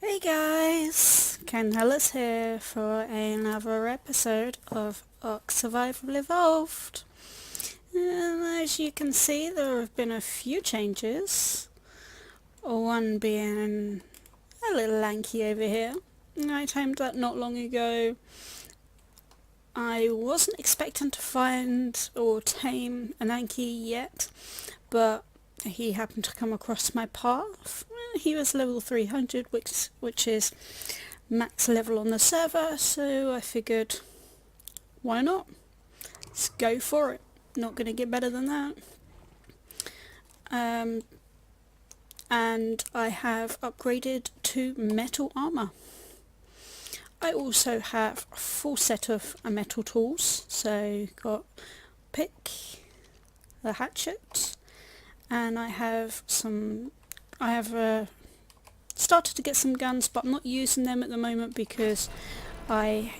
Hey guys, Ken Hellas here for another episode of Ark Survival Evolved. And as you can see, there have been a few changes. One being a little lanky over here. I tamed that not long ago. I wasn't expecting to find or tame an Anki yet, but he happened to come across my path. He was level 300, which is max level on the server, so I figured, why not? Let's go for it. Not going to get better than that. And I have upgraded to metal armor. I also have a full set of metal tools, so got pick, the hatchet, and I have started to get some guns, but I'm not using them at the moment because I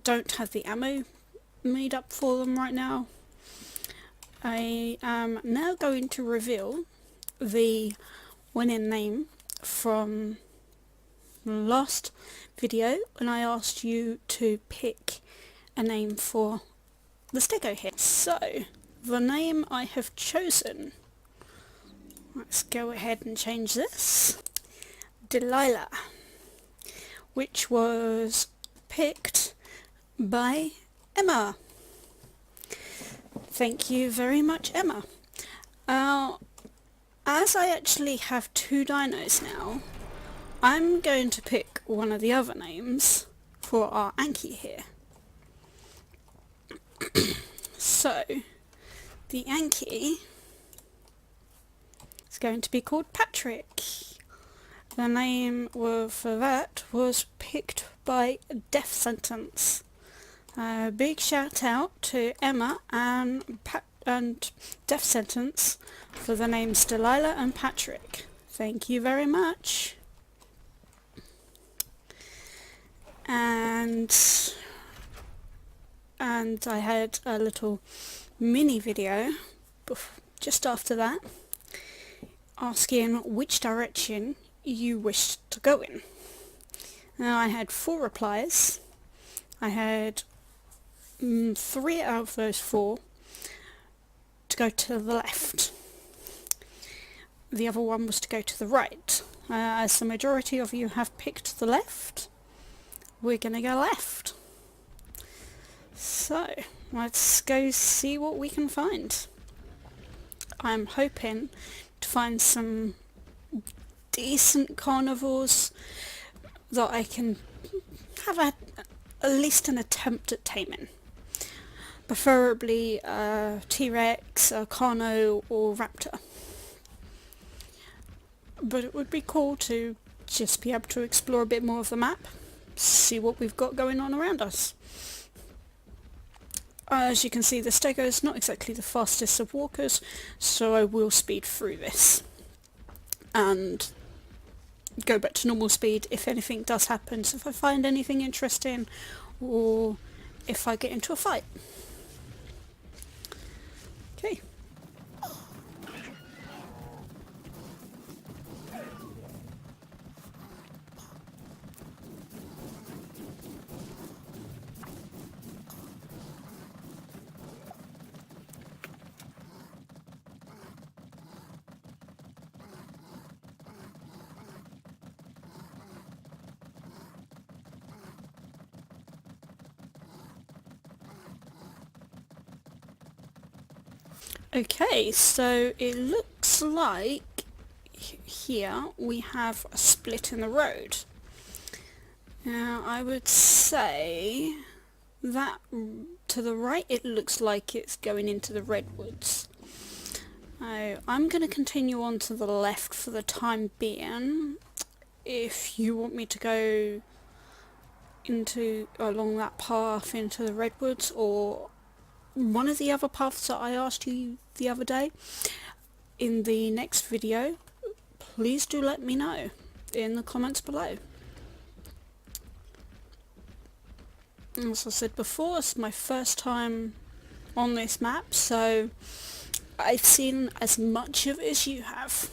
don't have the ammo made up for them right now. I am now going to reveal the winning name from the last video when I asked you to pick a name for the stego here. So, the name I have chosen, let's go ahead and change this, Delilah, which was picked by Emma. Thank you very much, Emma. As I actually have two dinos now, I'm going to pick one of the other names for our Anki here. So, the Anki is going to be called Patrick. The name for that was picked by Death Sentence. Big shout out to Emma and Death Sentence for the names Delilah and Patrick. Thank you very much. And I had a little mini video just after that asking which direction you wished to go in. Now I had 4 replies. I had 3 out of those 4 to go to the left. The other one was to go to the right. As the majority of you have picked the left, we're gonna go left. So, let's go see what we can find. I'm hoping to find some decent carnivores that I can have at least an attempt at taming. Preferably a T-Rex, a Carno or Raptor. But it would be cool to just be able to explore a bit more of the map, see what we've got going on around us. As you can see, the stego is not exactly the fastest of walkers, so I will speed through this and go back to normal speed if anything does happen, so if I find anything interesting or if I get into a fight. Okay. Okay, so it looks like here we have a split in the road. Now I would say that to the right it looks like it's going into the redwoods. I'm going to continue on to the left for the time being. If you want me to go along that path into the redwoods or one of the other paths that I asked you the other day in the next video, please do let me know in the comments below. As I said before, it's my first time on this map, so I've seen as much of it as you have.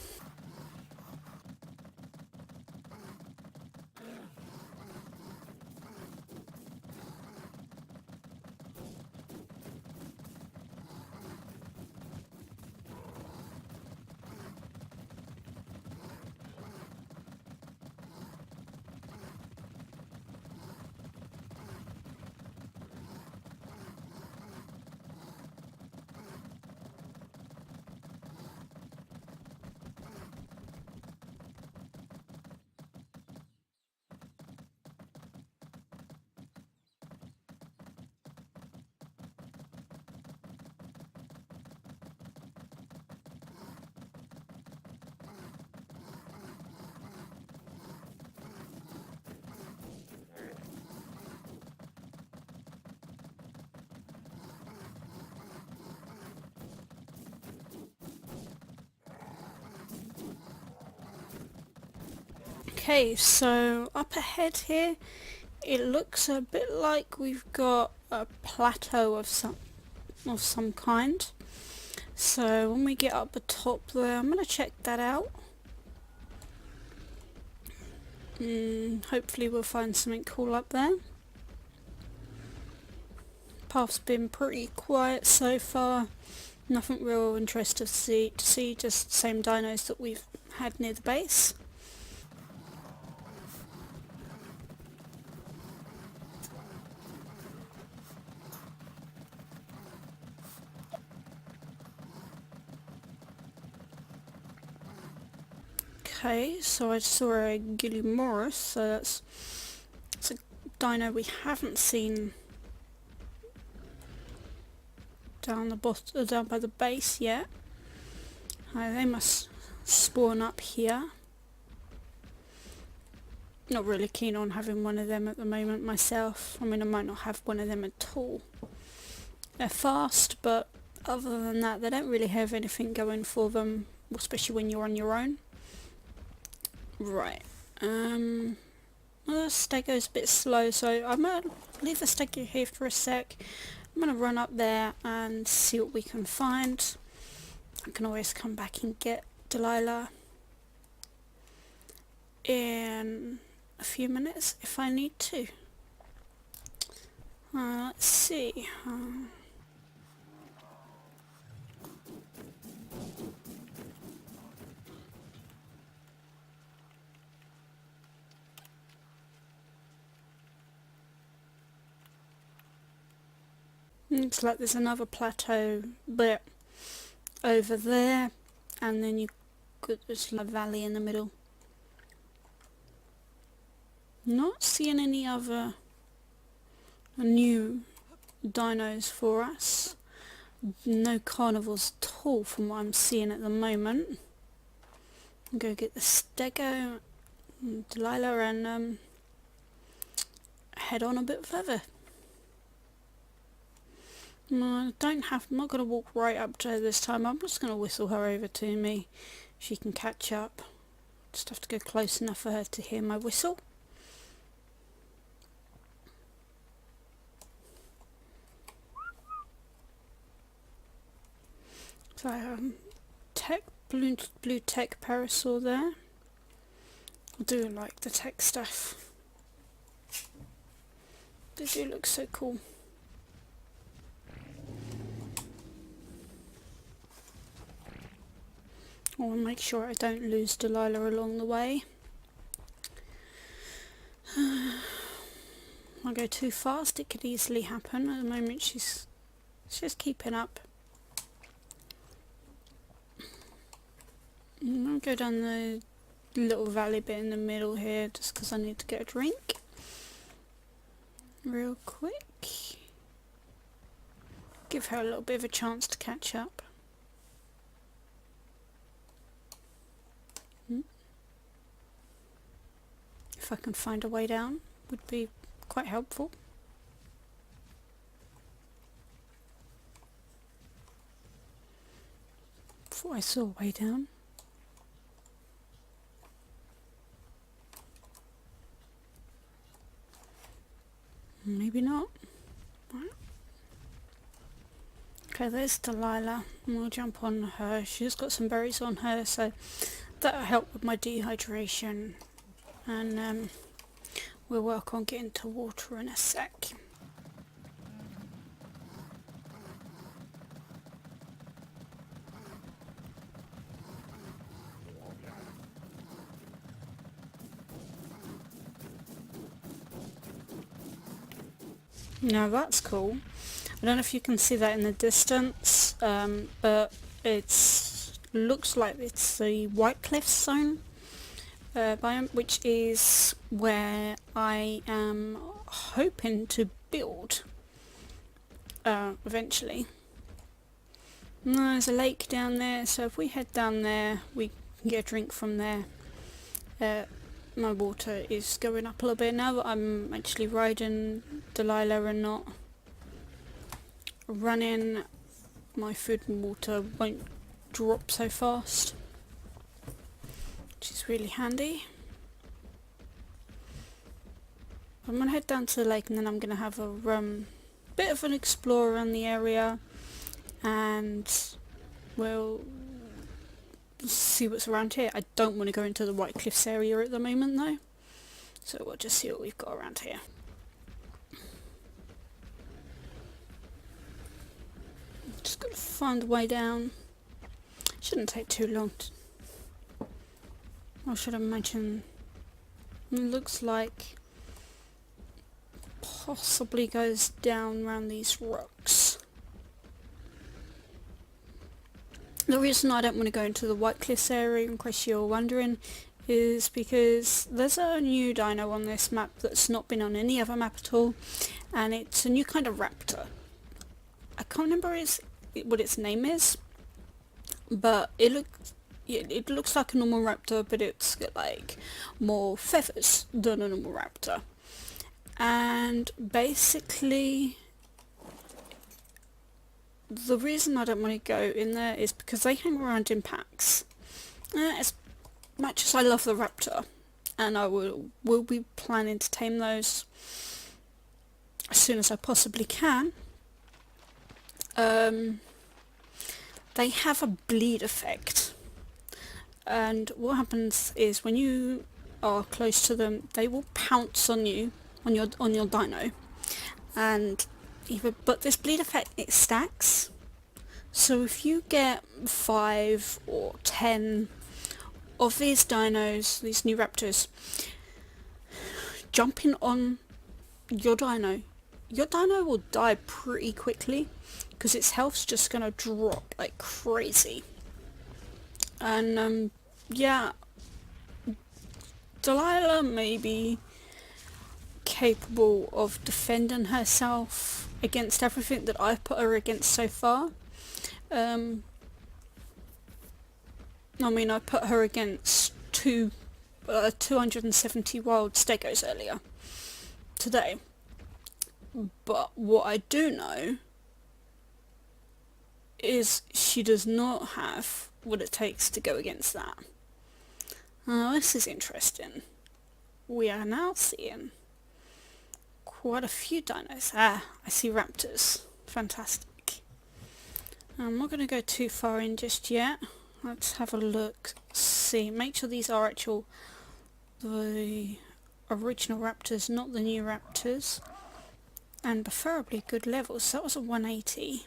Okay, so up ahead here, it looks a bit like we've got a plateau of some kind. So when we get up the top there, I'm gonna check that out. Hopefully we'll find something cool up there. Path's been pretty quiet so far. Nothing real interesting to see, just the same dinos that we've had near the base. Okay, so I saw a Gilimoris, so that's a dino we haven't seen down the bottom, down by the base yet. They must spawn up here. Not really keen on having one of them at the moment myself. I mean, I might not have one of them at all. They're fast, but other than that, they don't really have anything going for them, especially when you're on your own. Right. Well, the stego's a bit slow, so I'm gonna leave the stego here for a sec. I'm gonna run up there and see what we can find. I can always come back and get Delilah in a few minutes if I need to. Let's see. Looks like there's another plateau bit over there, and then you've got this valley in the middle. Not seeing any other new dinos for us. No carnivores at all from what I'm seeing at the moment. I'll go get the stego, Delilah, and head on a bit further. I'm not going to walk right up to her this time. I'm just going to whistle her over to me. She can catch up. Just have to go close enough for her to hear my whistle. So blue tech parasaur there. I do like the tech stuff. They do look so cool. I want to make sure I don't lose Delilah along the way. If I go too fast, it could easily happen. At the moment she's just keeping up. I'll go down the little valley bit in the middle here just because I need to get a drink real quick. Give her a little bit of a chance to catch up. If I can find a way down, would be quite helpful. Thought I saw a way down. Maybe not. Right. Okay, there's Delilah. We'll jump on her. She's got some berries on her, so that'll help with my dehydration. And we'll work on getting to water in a sec. Now that's cool. I don't know if you can see that in the distance, but it looks like it's the White Cliffs zone biome, which is where I am hoping to build eventually. There's a lake down there, so if we head down there we can get a drink from there. My water is going up a little bit now that I'm actually riding Delilah and not running. My food and water won't drop so fast, which is really handy. I'm going to head down to the lake and then I'm going to have a bit of an explore around the area, and we'll see what's around here. I don't want to go into the White Cliffs area at the moment though, so we'll just see what we've got around here. Just got to find a way down. Shouldn't take too long. I should imagine. It looks like possibly goes down around these rocks. The reason I don't want to go into the White Cliffs area, in case you're wondering, is because there's a new dino on this map that's not been on any other map at all, and it's a new kind of raptor. I can't remember what its name is, but it looks like a normal raptor, but it's got like more feathers than a normal raptor. And basically the reason I don't want to go in there is because they hang around in packs. As much as I love the raptor, and I will be planning to tame those as soon as I possibly can, they have a bleed effect. And what happens is when you are close to them, they will pounce on you, on your dino, and but this bleed effect, it stacks. So if you get 5 or 10 of these dinos, these new raptors, jumping on your dino will die pretty quickly because its health's just gonna drop like crazy. And yeah, Delilah may be capable of defending herself against everything that I've put her against so far. I mean, I put her against 270 wild stegos earlier today, but what I do know is she does not have what it takes to go against that. Now this is interesting. We are now seeing quite a few dinos. I see raptors. Fantastic. I'm not going to go too far in just yet. Let's have a look, see, make sure these are the original raptors, not the new raptors, and preferably good levels. So that was a 180.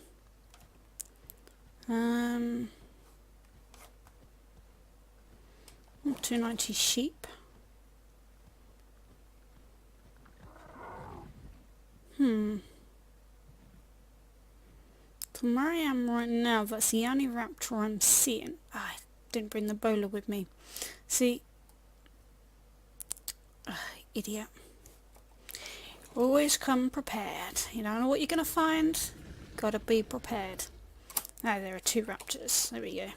290 sheep. From where I am right now, that's the only raptor I'm seeing. I didn't bring the bowler with me. See, idiot. Always come prepared. You don't know what you're gonna find. Gotta be prepared. Ah, there are 2 raptors. There we go.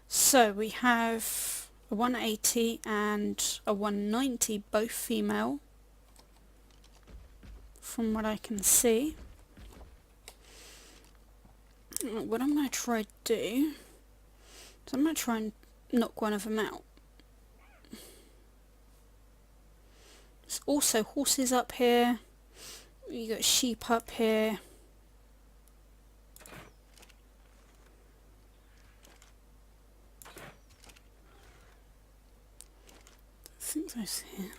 So we have a 180 and a 190, both female, from what I can see. What I'm going to try to do is I'm going to try and knock one of them out. There's also horses up here. You got sheep up here. I think those here.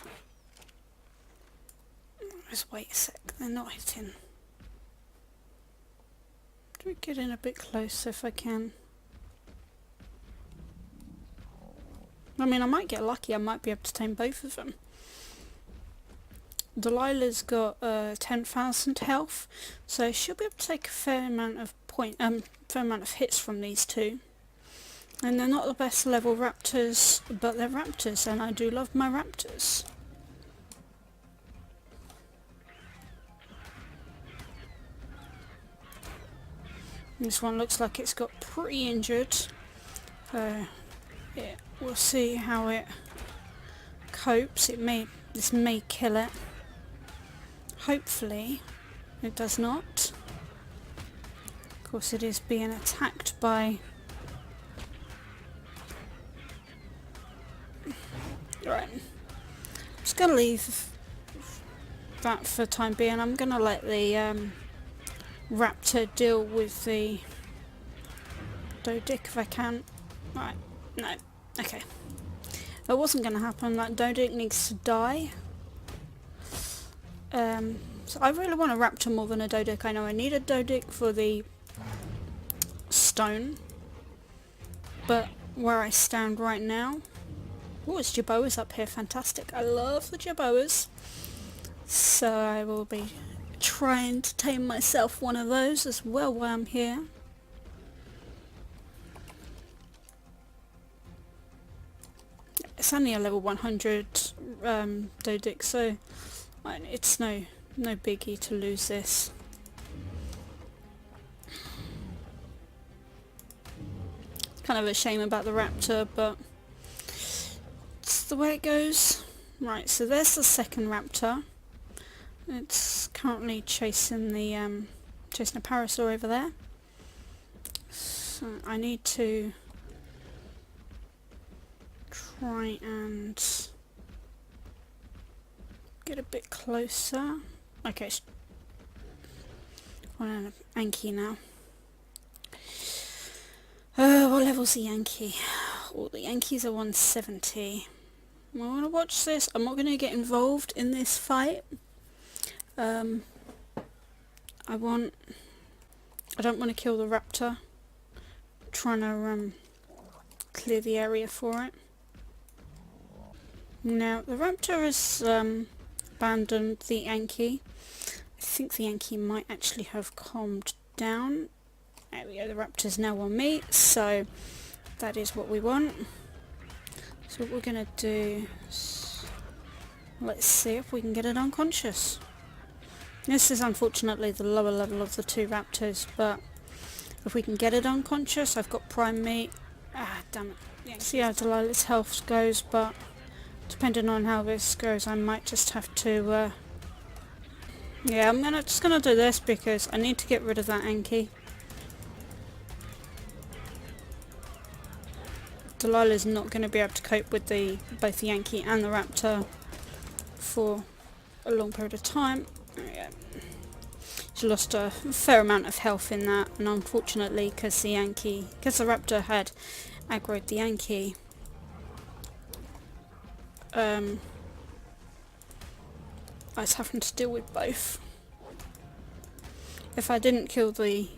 Just wait a sec, they're not hitting. Do we get in a bit closer if I can? I mean, I might get lucky, I might be able to tame both of them. Delilah's got 10,000 health, so she'll be able to take a fair amount of hits from these two. And they're not the best level raptors, but they're raptors, and I do love my raptors. This one looks like it's got pretty injured, so yeah, we'll see how it copes. This may kill it. Hopefully it does not. Of course it is being attacked by... Right, I'm just going to leave that for the time being. I'm gonna let the raptor deal with the Dodic if I can. Right, no, okay. That wasn't gonna happen. That Dodic needs to die. So I really want a raptor more than a Dodic. I know I need a Dodic for the stone, but where I stand right now... Oh, it's Jerboas up here. Fantastic. I love the Jerboas. So I will be trying to tame myself one of those as well while I'm here. It's only a level 100 Dodic, so it's no biggie to lose this. Kind of a shame about the raptor, but it's the way it goes. Right, so there's the second raptor. It's currently chasing the chasing a parasaur over there. So I need to try and get a bit closer. Okay, on an Yankee now. What level's the Yankee? Oh, the Yankees are 170. I want to watch this. I'm not going to get involved in this fight. I don't want to kill the raptor. I'm trying to clear the area for it. Now the raptor has abandoned the Yankee. I think the Yankee might actually have calmed down. There we go, the raptor's now on me, so that is what we want. So what we're going to do is, let's see if we can get it unconscious. This is unfortunately the lower level of the two raptors, but if we can get it unconscious, I've got prime meat. Ah, damn it. Yeah, see how Delilah's health goes, but depending on how this goes, I might just have to... yeah, I'm just gonna do this because I need to get rid of that Yankee. Delilah's not going to be able to cope with both the Yankee and the raptor for a long period of time. Yeah. She lost a fair amount of health in that, and unfortunately because the raptor had aggroed the Yankee, I was having to deal with both. If I didn't kill the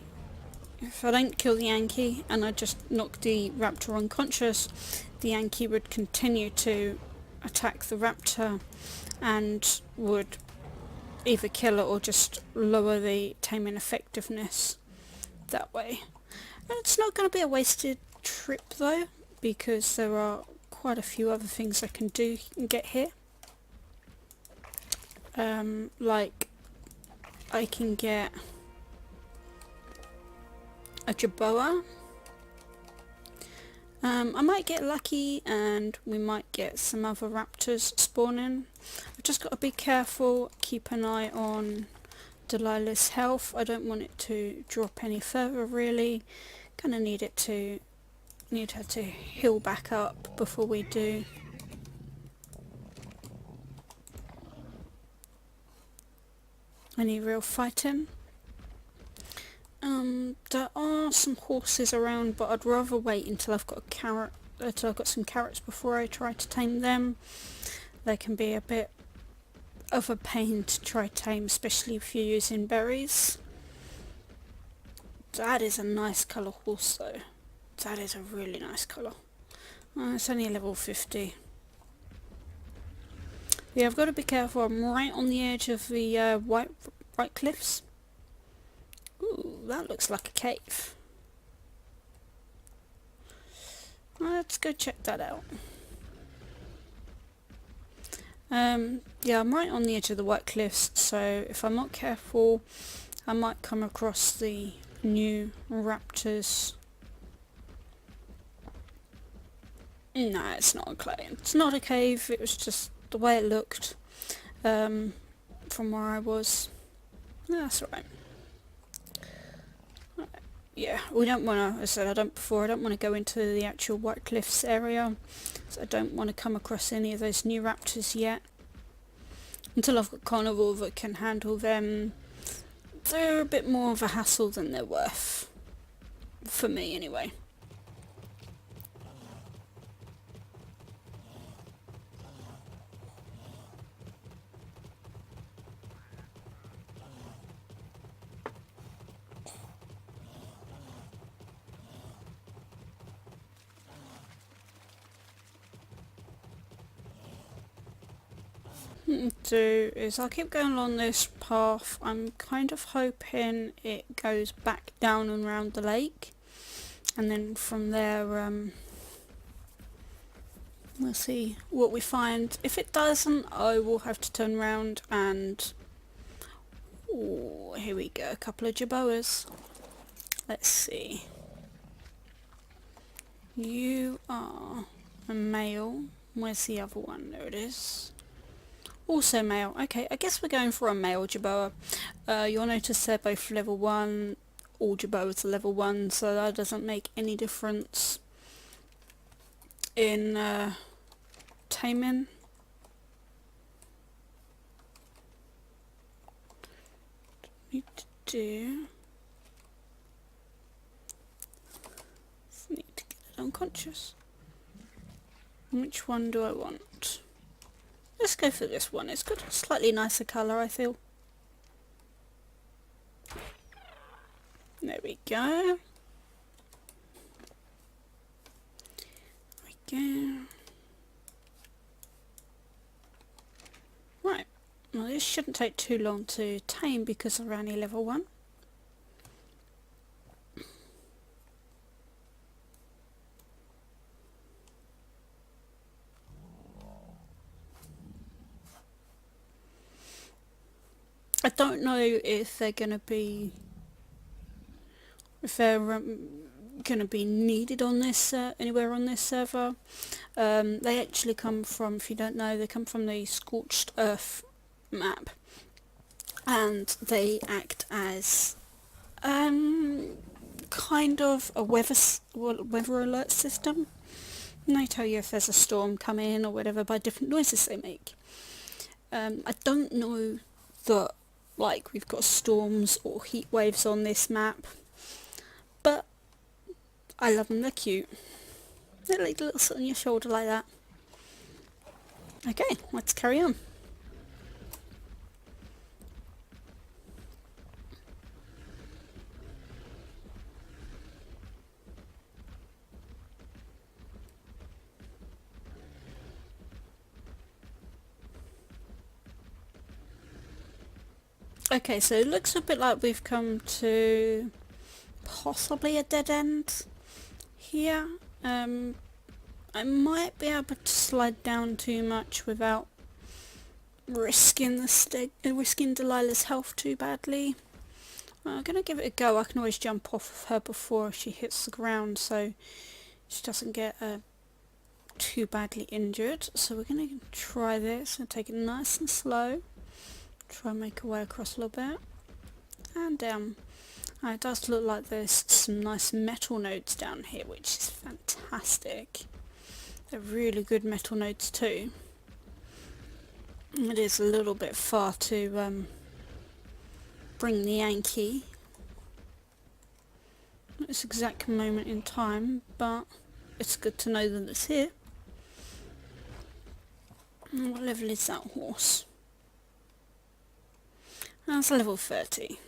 Yankee and I just knocked the raptor unconscious, the Yankee would continue to attack the raptor and would either kill it or just lower the taming effectiveness that way. It's not going to be a wasted trip though, because there are quite a few other things I can do and get here. Like I can get a Jerboa. I might get lucky and we might get some other raptors spawning. I've just got to be careful, keep an eye on Delilah's health. I don't want it to drop any further really. Kind of need her to heal back up before we do. Any real fighting. There are some horses around, but I'd rather wait until I've got some carrots before I try to tame them. They can be a bit of a pain to try to tame, especially if you're using berries. That is a nice colour horse though. That is a really nice colour. It's only level 50. Yeah, I've got to be careful. I'm right on the edge of the white cliffs. Ooh, that looks like a cave. Let's go check that out. Yeah, I'm right on the edge of the white cliffs, so if I'm not careful, I might come across the new raptors. No, it's not a cave. It's not a cave, it was just the way it looked from where I was. No, that's alright. Yeah, we don't want to, as I said, I don't want to go into the actual White Cliffs area, so I don't want to come across any of those new raptors yet. until I've got carnivore that can handle them. They're a bit more of a hassle than they're worth. For me anyway. Do is I'll keep going along this path. I'm kind of hoping it goes back down and around the lake, and then from there we'll see what we find. If it doesn't, I will have to turn around and here we go, a couple of jaboas. Let's see. You are a male. Where's the other one? There it is. Also male. Okay, I guess we're going for a male Jerboa. You'll notice they're both level 1. All Jerboas are level 1, so that doesn't make any difference in taming. Need to do... need to get it unconscious. Which one do I want? Let's go for this one. It's got a slightly nicer colour, I feel. There we go. There we go. Right. Well, this shouldn't take too long to tame because we're only level 1. I don't know if they're going to be needed on this anywhere on this server. They actually come from, if you don't know, they come from the Scorched Earth map, and they act as kind of a weather alert system. And they tell you if there's a storm coming or whatever by different noises they make. I don't know that like we've got storms or heat waves on this map, but I love them, they're cute. They like a little sit on your shoulder like that. Okay, let's carry on. Okay, so it looks a bit like we've come to possibly a dead end here. I might be able to slide down too much without risking Delilah's health too badly. I'm gonna give it a go. I can always jump off of her before she hits the ground, so she doesn't get too badly injured. So we're gonna try this and take it nice and slow. Try and make our way across a little bit and down. It does look like there's some nice metal nodes down here, which is fantastic. They're really good metal nodes too. It is a little bit far to bring the Yankee at this exact moment in time, but it's good to know that it's here. And what level is that horse? That's level 30.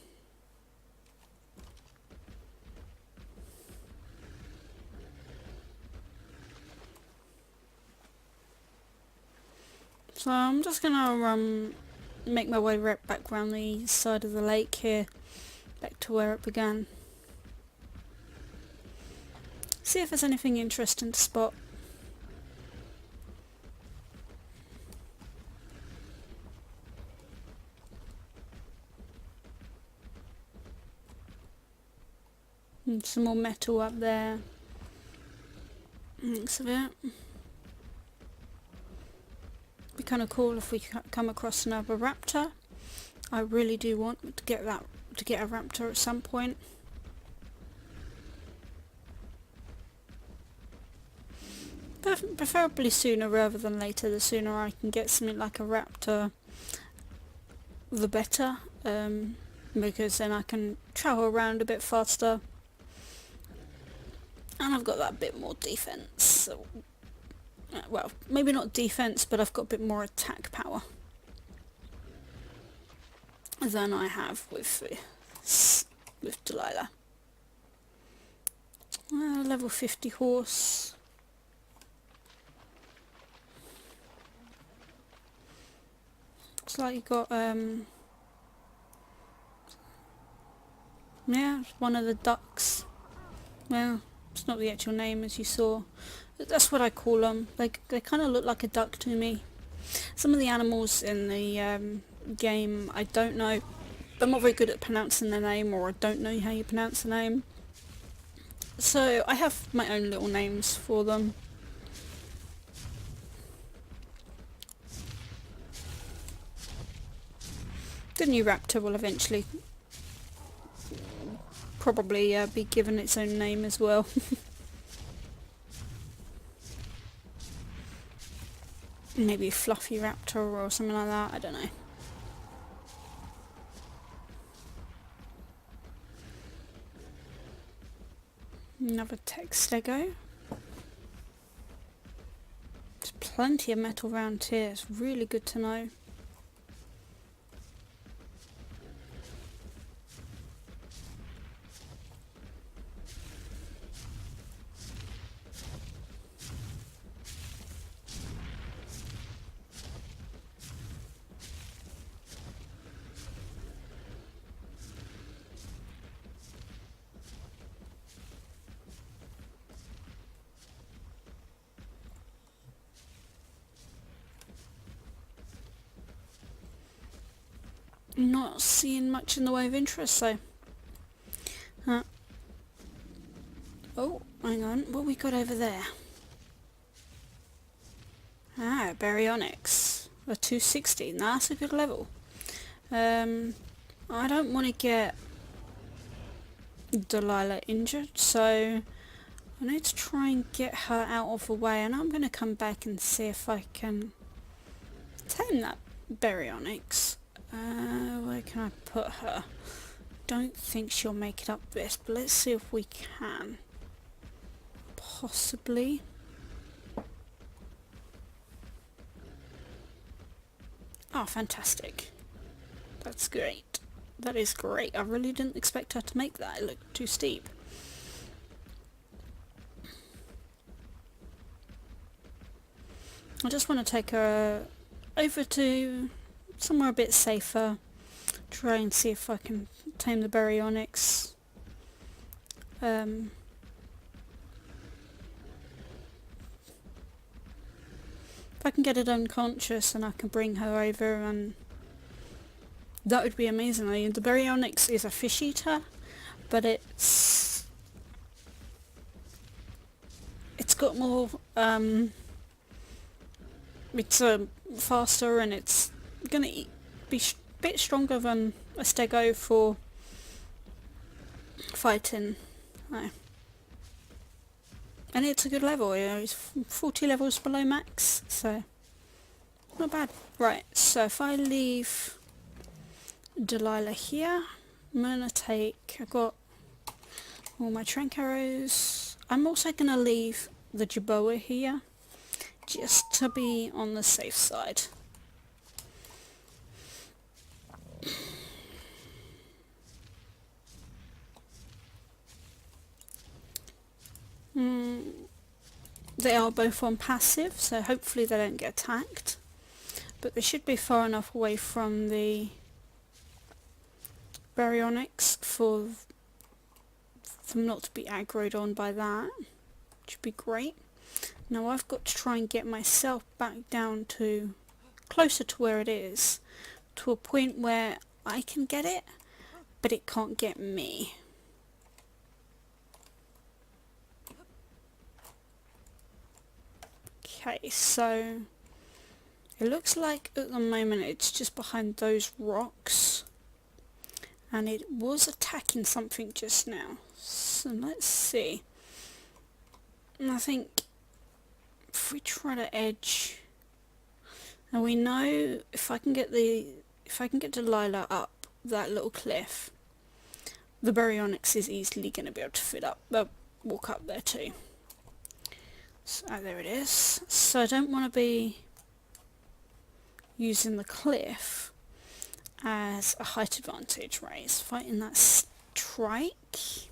So I'm just gonna make my way right back round the side of the lake here, back to where it began. See if there's anything interesting to spot. And some more metal up there. Looks of it. Be kind of cool if we come across another raptor. I really do want to get a raptor at some point. Preferably sooner rather than later. The sooner I can get something like a raptor the better, because then I can travel around a bit faster, and I've got that bit more defense. So, well, maybe not defense, but I've got a bit more attack power than I have with Delilah. Level 50 horse. Looks like you got yeah, one of the ducks. Well, it's not the actual name as you saw. That's what I call them. They kind of look like a duck to me. Some of the animals in the game, I don't know. I'm not very good at pronouncing their name, or I don't know how you pronounce the name. So I have my own little names for them. The new raptor will eventually probably be given its own name as well. Maybe Fluffy Raptor or something like that, I don't know. Another tech stego. There's plenty of metal around here, it's really good to know. Not seeing much in the way of interest though. Oh, hang on, what we got over there? Ah, Baryonyx. A 260, that's a good level. I don't want to get Delilah injured, so I need to try and get her out of the way, and I'm going to come back and see if I can tame that Baryonyx. Where can I put her? Don't think she'll make it up this, but let's see if we can. Possibly. Oh, fantastic. That's great. That is great. I really didn't expect her to make that. It looked too steep. I just want to take her over to somewhere a bit safer. Try and see if I can tame the Baryonyx. If I can get it unconscious and I can bring her over, and that would be amazing. I mean, the Baryonyx is a fish eater, but it's got more, it's faster, and it's gonna be a bit stronger than a stego for fighting. No. And it's a good level, you know, it's 40 levels below max, so not bad. Right, so if I leave Delilah here, I'm gonna take, I've got all my trank arrows. I'm also gonna leave the Jerboa here, just to be on the safe side. They are both on passive, so hopefully they don't get attacked. But they should be far enough away from the Baryonyx for them not to be aggroed on by that, which would be great. Now I've got to try and get myself back down to closer to where it is, to a point where I can get it, but it can't get me. Okay, so it looks like at the moment it's just behind those rocks, and it was attacking something just now. So let's see. And I think if we try to edge, now we know if I can get the if I can get Delilah up that little cliff, the baryonyx is easily going to be able to walk up there too. So there it is. So I don't want to be using the cliff as a height advantage, right? It's fighting that strike.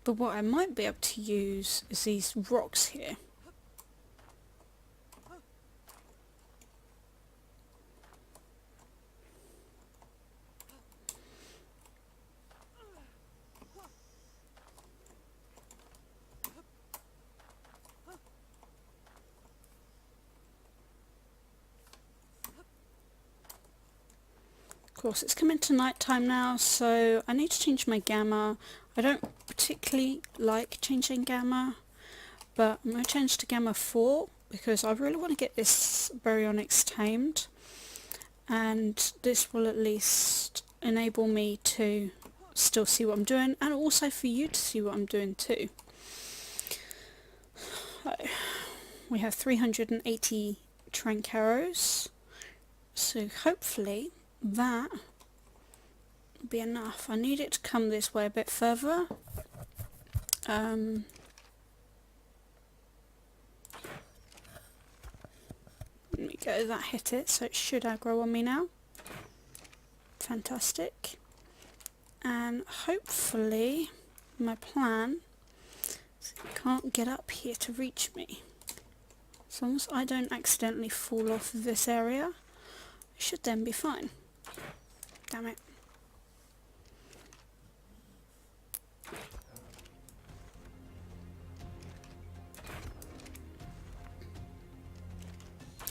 But what I might be able to use is these rocks here. Of course, it's coming to night time now, so I need to change my gamma. I don't particularly like changing gamma, but I'm going to change to gamma 4 because I really want to get this baryonyx tamed, and this will at least enable me to still see what I'm doing, and also for you to see what I'm doing too. So, we have 380 trank arrows, so hopefully that will be enough. I need it to come this way a bit further. There we go, that hit it, so it should aggro on me now. Fantastic. And hopefully my plan is it can't get up here to reach me. As long as I don't accidentally fall off of this area, it should then be fine. Damn it.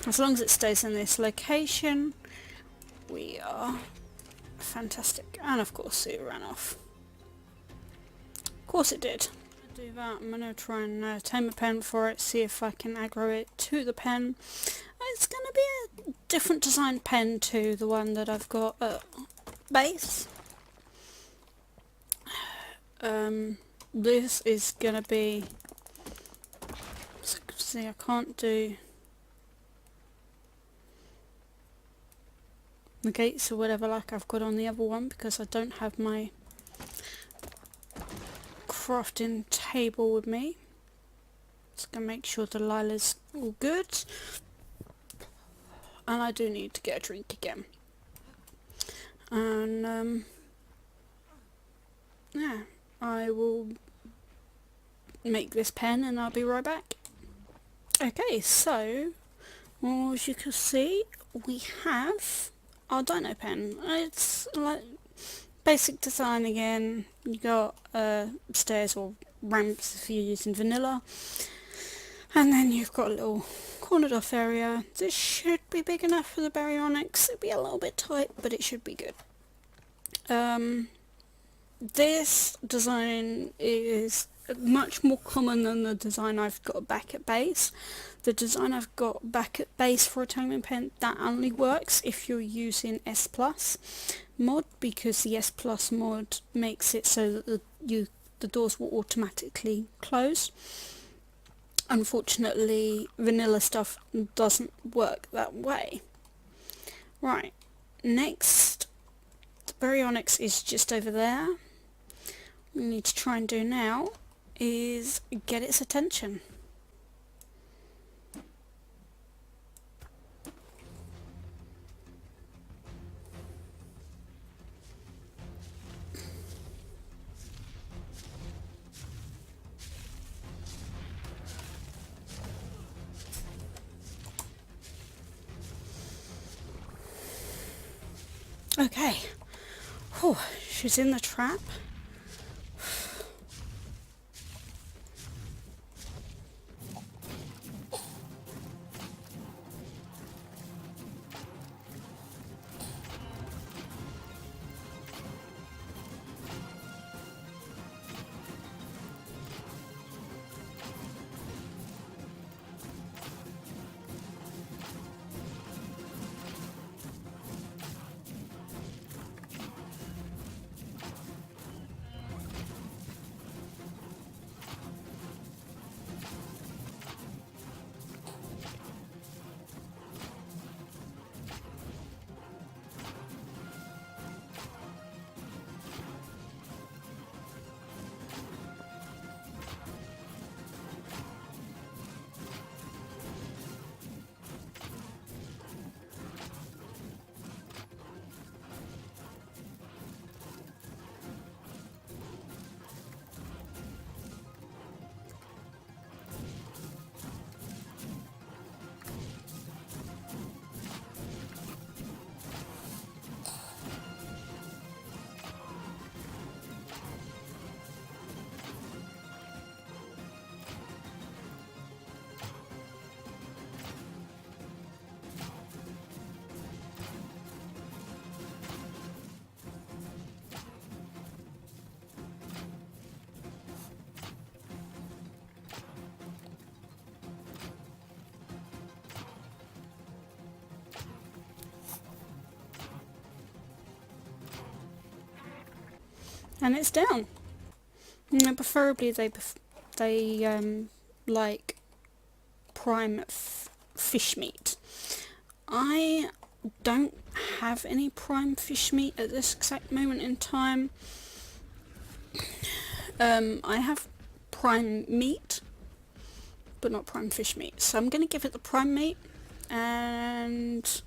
As long as it stays in this location, we are fantastic. And of course it ran off. Of course it did. To do that, I'm going to try and tame a pen for it, see if I can aggro it to the pen. It's going to be a different design pen to the one that I've got at base. This is going to be... See, I can't do the gates or whatever like I've got on the other one because I don't have my crafting table with me. Just going to make sure Delilah's all good. And I do need to get a drink again. And yeah, I will make this pen and I'll be right back. Okay, so as you can see, we have our dino pen. It's like basic design again. You got stairs or ramps if you're using vanilla, and then you've got a little cornered off area. This should be big enough for the baryonyx. It'll be a little bit tight, but it should be good. This design is much more common than the design I've got back at base. The design I've got back at base for a taming pen, that only works if you're using S+ mod, because the S+ mod makes it so that the doors will automatically close. Unfortunately, vanilla stuff doesn't work that way. Right, next, the baryonyx is just over there. What we need to try and do now is get its attention. Okay, whew, she's in the trap. and it's down. Now, preferably they like prime fish meat. I don't have any prime fish meat at this exact moment in time. I have prime meat, but not prime fish meat. So I'm going to give it the prime meat, and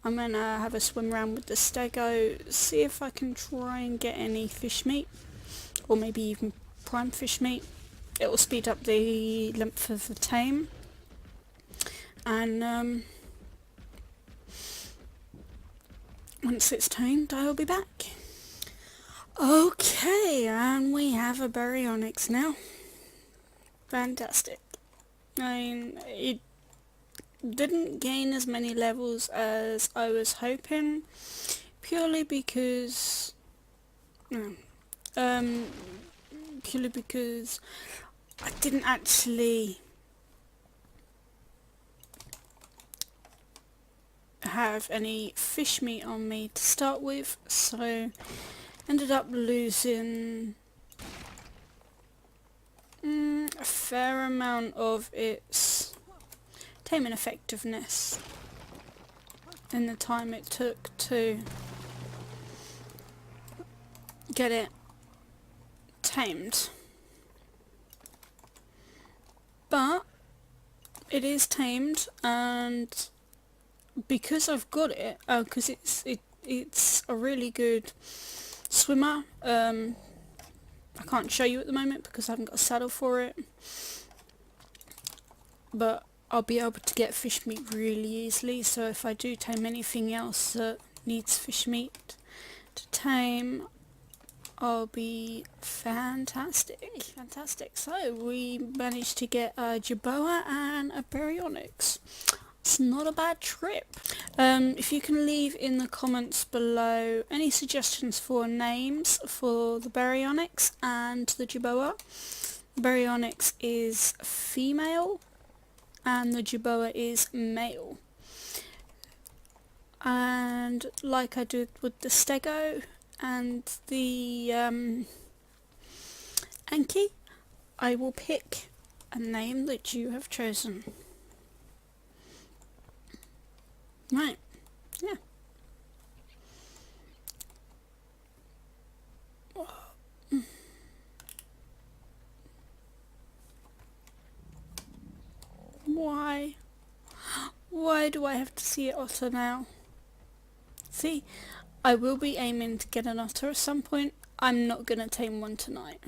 I'm going to have a swim around with the stego, see if I can try and get any fish meat, or maybe even prime fish meat. It will speed up the length of the tame, and once it's tamed, I'll be back. Okay, and we have a baryonyx now. Fantastic. I mean, it didn't gain as many levels as I was hoping, purely because I didn't actually have any fish meat on me to start with, so ended up losing a fair amount of its taming effectiveness in the time it took to get it tamed. But it is tamed, and because I've got it, because it's a really good swimmer. I can't show you at the moment because I haven't got a saddle for it, but I'll be able to get fish meat really easily. So if I do tame anything else that needs fish meat to tame, I'll be fantastic. So we managed to get a jerboa and a baryonyx. It's not a bad trip. If you can leave in the comments below any suggestions for names for the baryonyx and the jerboa. The baryonyx is female and the jerboa is male. And like I did with the stego and the Anki, I will pick a name that you have chosen. Right, yeah. Why? Why do I have to see an otter now? See, I will be aiming to get an otter at some point. I'm not going to tame one tonight.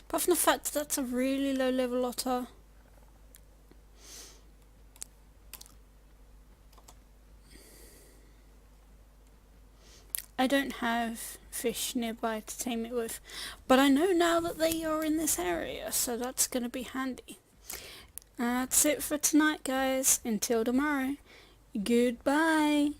Apart from the fact that that's a really low level otter. I don't have fish nearby to tame it with, but I know now that they are in this area, so that's going to be handy. That's it for tonight, guys. Until tomorrow, goodbye.